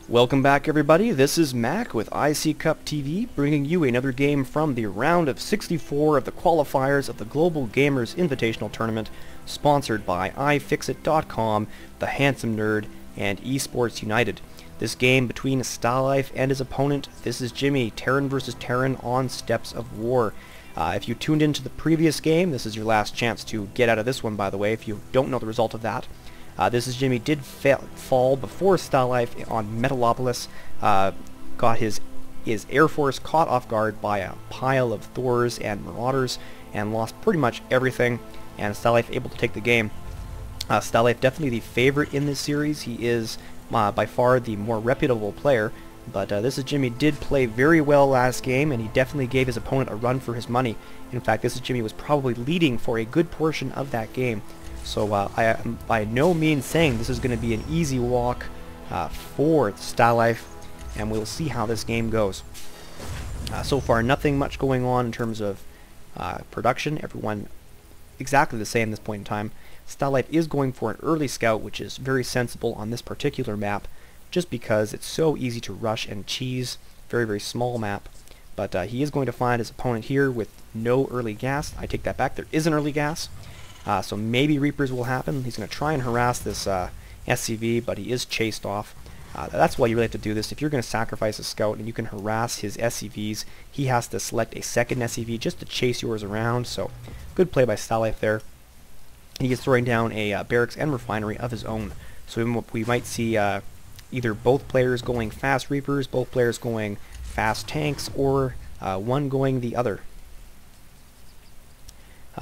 Welcome back, everybody. This is Mac with IC Cup TV, bringing you another game from the round of 64 of the qualifiers of the Global Gamers Invitational Tournament, sponsored by iFixit.com, The Handsome Nerd, and Esports United. This game between Stalife and his opponent, ThisIsJimmy, Terran versus Terran on Steps of War. If you tuned into the previous game, this is your last chance to get out of this one, by the way, if you don't know the result of that. ThisIsJimmy did fall before Stalife on Metalopolis, got his Air Force caught off guard by a pile of Thors and Marauders, and lost pretty much everything, and Stalife able to take the game. Stalife definitely the favorite in this series. He is by far the more reputable player, but ThisIsJimmy did play very well last game, and he definitely gave his opponent a run for his money. In fact, ThisIsJimmy was probably leading for a good portion of that game. So I am by no means saying this is going to be an easy walk for Stalife, and we'll see how this game goes. So far, nothing much going on in terms of production. Everyone exactly the same at this point in time. Stalife is going for an early scout, which is very sensible on this particular map, just because it's so easy to rush and cheese. Very, very small map. But he is going to find his opponent here with no early gas. I take that back. There is an early gas. So maybe Reapers will happen. He's going to try and harass this SCV, but he is chased off. That's why you really have to do this. If you're going to sacrifice a scout and you can harass his SCVs, he has to select a second SCV just to chase yours around. So good play by Stalife there. He is throwing down a barracks and refinery of his own. So we might see either both players going fast Reapers, both players going fast tanks, or one going the other.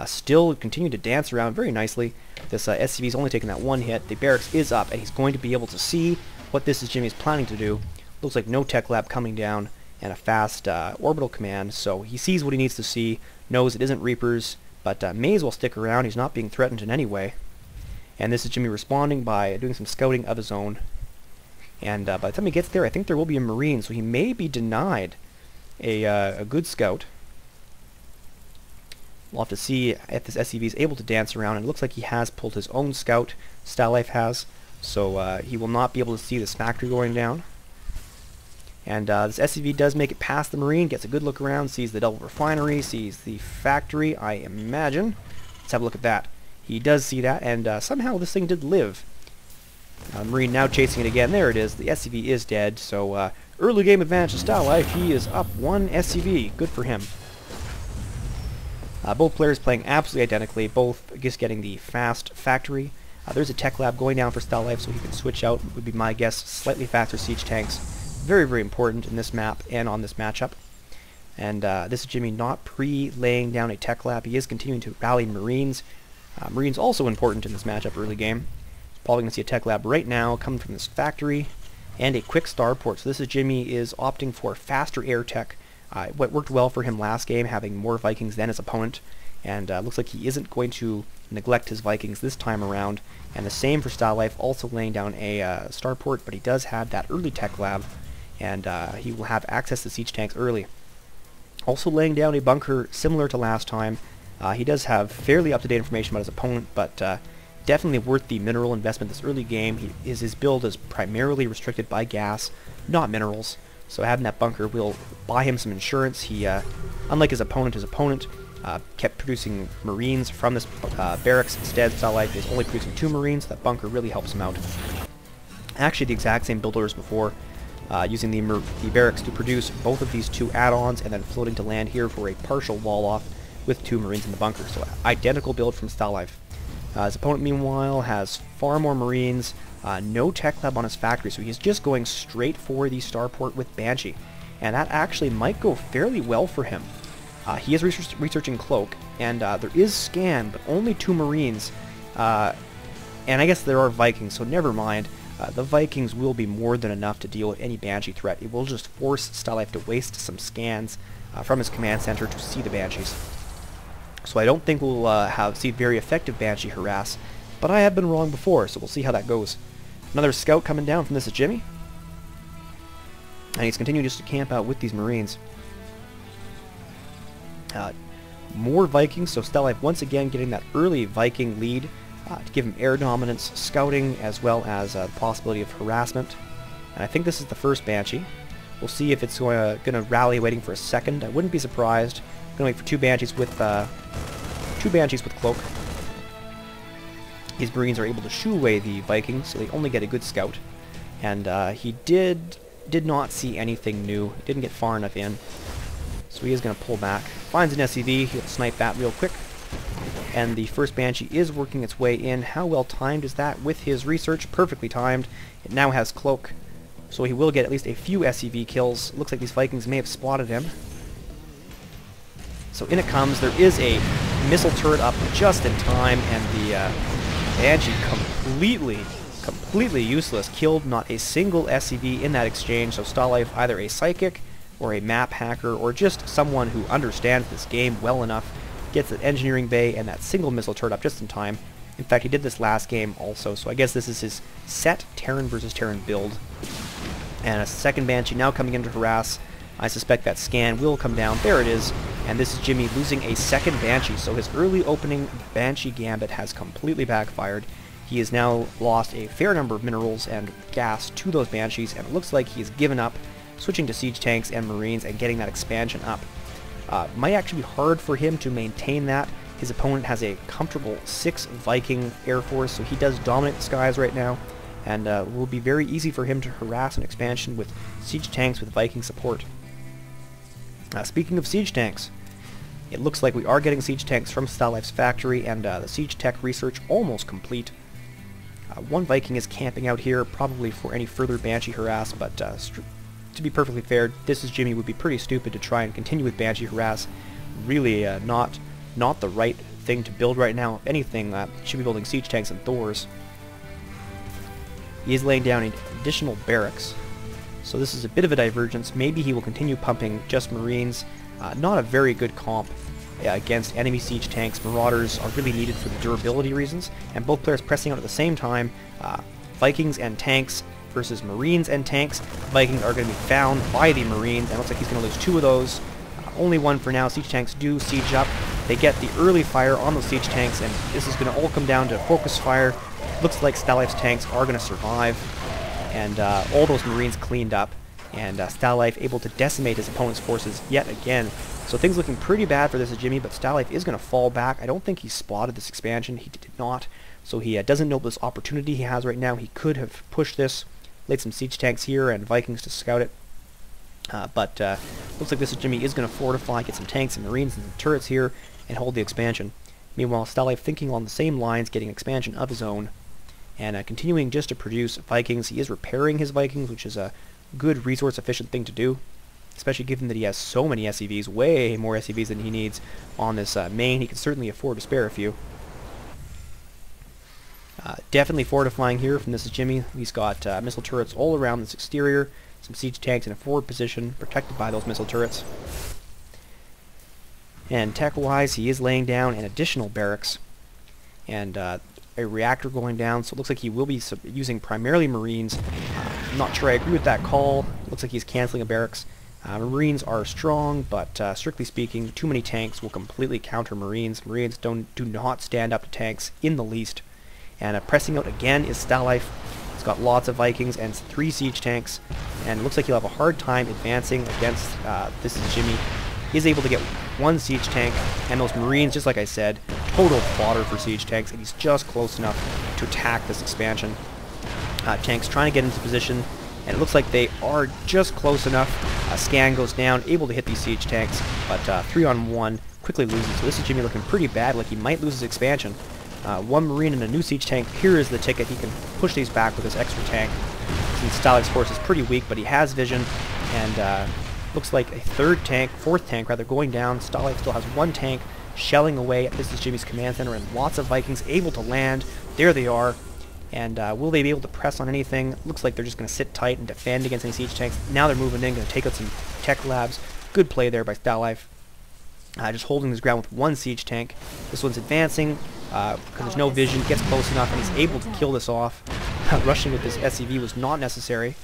Still continue to dance around very nicely. This SCV's only taking that one hit. The barracks is up, and he's going to be able to see what ThisIsJimmy is planning to do. Looks like no tech lab coming down and a fast orbital command, so he sees what he needs to see, knows it isn't Reapers, but may as well stick around. He's not being threatened in any way. And ThisIsJimmy responding by doing some scouting of his own. And by the time he gets there, I think there will be a Marine, so he may be denied a good scout. We'll have to see if this SCV is able to dance around, and it looks like he has pulled his own scout. Stalife has, so he will not be able to see this factory going down. And this SCV does make it past the Marine, gets a good look around, sees the double refinery, sees the factory, I imagine. Let's have a look at that. He does see that, and somehow this thing did live. Marine now chasing it again. There it is. The SCV is dead, so early game advantage to Stalife. He is up one SCV. Good for him. Both players playing absolutely identically, both just getting the fast factory. There's a tech lab going down for Stalife, so he can switch out, would be my guess, slightly faster siege tanks. Very, very important in this map and on this matchup. And ThisIsJimmy not pre-laying down a tech lab. He is continuing to rally Marines. Marines also important in this matchup early game. Probably going to see a tech lab right now coming from this factory, and a quick starport. So ThisIsJimmy is opting for faster air tech. What worked well for him last game, having more Vikings than his opponent, and looks like he isn't going to neglect his Vikings this time around. And the same for Stalife, also laying down a starport, but he does have that early tech lab, and he will have access to siege tanks early. Also laying down a bunker similar to last time. He does have fairly up-to-date information about his opponent, but definitely worth the mineral investment this early game. His build is primarily restricted by gas, not minerals. So having that bunker will buy him some insurance. He, unlike his opponent kept producing Marines from this barracks. Instead, Stalife is only producing 2 Marines. So that bunker really helps him out. Actually, the exact same build order as before, using the barracks to produce both of these 2 add-ons, and then floating to land here for a partial wall-off with 2 Marines in the bunker. So identical build from Stalife. His opponent, meanwhile, has far more Marines. No tech lab on his factory, so he's just going straight for the starport with Banshee. And that actually might go fairly well for him. He is researching Cloak, and there is Scan, but only 2 Marines. And I guess there are Vikings, so never mind. The Vikings will be more than enough to deal with any Banshee threat. It will just force Stalife to waste some scans from his command center to see the Banshees. So I don't think we'll see very effective Banshee harass, but I have been wrong before, so we'll see how that goes. Another scout coming down from ThisIsJimmy, and he's continuing just to camp out with these Marines. More Vikings, so Stalife once again getting that early Viking lead to give him air dominance, scouting, as well as the possibility of harassment. And I think this is the first Banshee. We'll see if it's going to rally waiting for a second. I wouldn't be surprised. I'm going to wait for two Banshees with Cloak. These Marines are able to shoo away the Vikings, so they only get a good scout. And he did not see anything new. He didn't get far enough in. So he is going to pull back. Finds an SCV. He'll snipe that real quick. And the first Banshee is working its way in. How well timed is that with his research? Perfectly timed. It now has Cloak, so he will get at least a few SCV kills. Looks like these Vikings may have spotted him. So in it comes. There is a missile turret up just in time, and the Banshee completely useless. Killed not a single SCV in that exchange. So Stalife, either a psychic or a map hacker or just someone who understands this game well enough, gets an engineering bay and that single missile turret up just in time. In fact, he did this last game also, so I guess this is his set Terran versus Terran build. And a second Banshee now coming in to harass. I suspect that scan will come down. There it is. And this is Jimmy losing a second Banshee, so his early opening Banshee gambit has completely backfired. He has now lost a fair number of minerals and gas to those Banshees, and it looks like he has given up, switching to siege tanks and Marines and getting that expansion up. Might actually be hard for him to maintain that. His opponent has a comfortable 6 Viking Air Force, so he does dominate the skies right now, and it will be very easy for him to harass an expansion with siege tanks with Viking support. Speaking of siege tanks, it looks like we are getting siege tanks from Stalife's factory, and the siege tech research almost complete. One Viking is camping out here, probably for any further Banshee harass, but to be perfectly fair, ThisIsJimmy would be pretty stupid to try and continue with Banshee harass. Really not the right thing to build right now. If anything, should be building siege tanks and Thors. He is laying down additional barracks, so this is a bit of a divergence. Maybe he will continue pumping just Marines. Not a very good comp against enemy siege tanks. Marauders are really needed for the durability reasons, and both players pressing out at the same time. Vikings and tanks versus Marines and tanks. Vikings are going to be found by the Marines, and it looks like he's going to lose 2 of those. Only 1 for now. Siege tanks do siege up. They get the early fire on those siege tanks, and this is going to all come down to focus fire. Looks like Stalife's tanks are going to survive, and all those Marines cleaned up, and Stalife able to decimate his opponent's forces yet again. So things looking pretty bad for ThisIsJimmy, but Stalife is going to fall back. I don't think he spotted this expansion. He did not. So he doesn't know this opportunity he has right now. He could have pushed this, laid some siege tanks here and Vikings to scout it. But looks like ThisIsJimmy is going to fortify, get some tanks and Marines and some turrets here, and hold the expansion. Meanwhile, Stalife thinking along the same lines, getting expansion of his own, and continuing just to produce Vikings. He is repairing his Vikings, which is a good resource-efficient thing to do, especially given that he has so many SCVs, way more SCVs than he needs on this main. He can certainly afford to spare a few. Definitely fortifying here from ThisIsJimmy. He's got missile turrets all around this exterior, some siege tanks in a forward position, protected by those missile turrets. And tech-wise, he is laying down an additional barracks, and a reactor going down, so it looks like he will be using primarily Marines. I'm not sure I agree with that call. Looks like he's canceling a barracks. Marines are strong, but strictly speaking, too many tanks will completely counter Marines. Marines do not stand up to tanks in the least. And pressing out again is Stalife. He's got lots of Vikings and 3 siege tanks, and it looks like he'll have a hard time advancing against ThisIsJimmy. He's able to get 1 siege tank, and those Marines, just like I said, total fodder for siege tanks, and he's just close enough to attack this expansion. Tanks trying to get into position, and it looks like they are just close enough. Scan goes down, able to hit these siege tanks, but 3-on-1 quickly loses. So ThisIsJimmy looking pretty bad, like he might lose his expansion. 1 Marine and a new siege tank. Here is the ticket. He can push these back with his extra tank. Since Stalife's force is pretty weak, but he has vision, and looks like a 4th tank rather, going down. Stalife still has 1 tank shelling away at ThisIsJimmy's command center, and lots of Vikings able to land. There they are. And will they be able to press on anything? Looks like they're just going to sit tight and defend against any siege tanks. Now they're moving in, going to take out some tech labs. Good play there by Stalife. Just holding his ground with 1 siege tank. This one's advancing because there's no vision. Gets close enough, and he's able to kill this off. Rushing with this SCV was not necessary,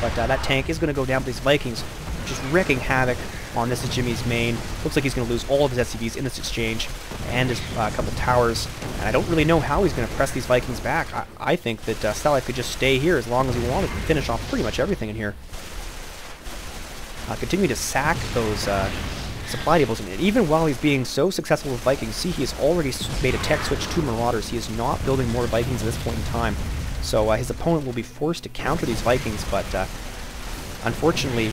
but that tank is going to go down. But these Vikings just wreaking havoc on This Is Jimmy's main. Looks like he's going to lose all of his SCVs in this exchange and his couple towers. And I don't really know how he's going to press these Vikings back. I think that Stalife could just stay here as long as he wanted and finish off pretty much everything in here. Continue to sack those supply depots. And even while he's being so successful with Vikings, see, he has already made a tech switch to Marauders. He is not building more Vikings at this point in time. So his opponent will be forced to counter these Vikings, but unfortunately,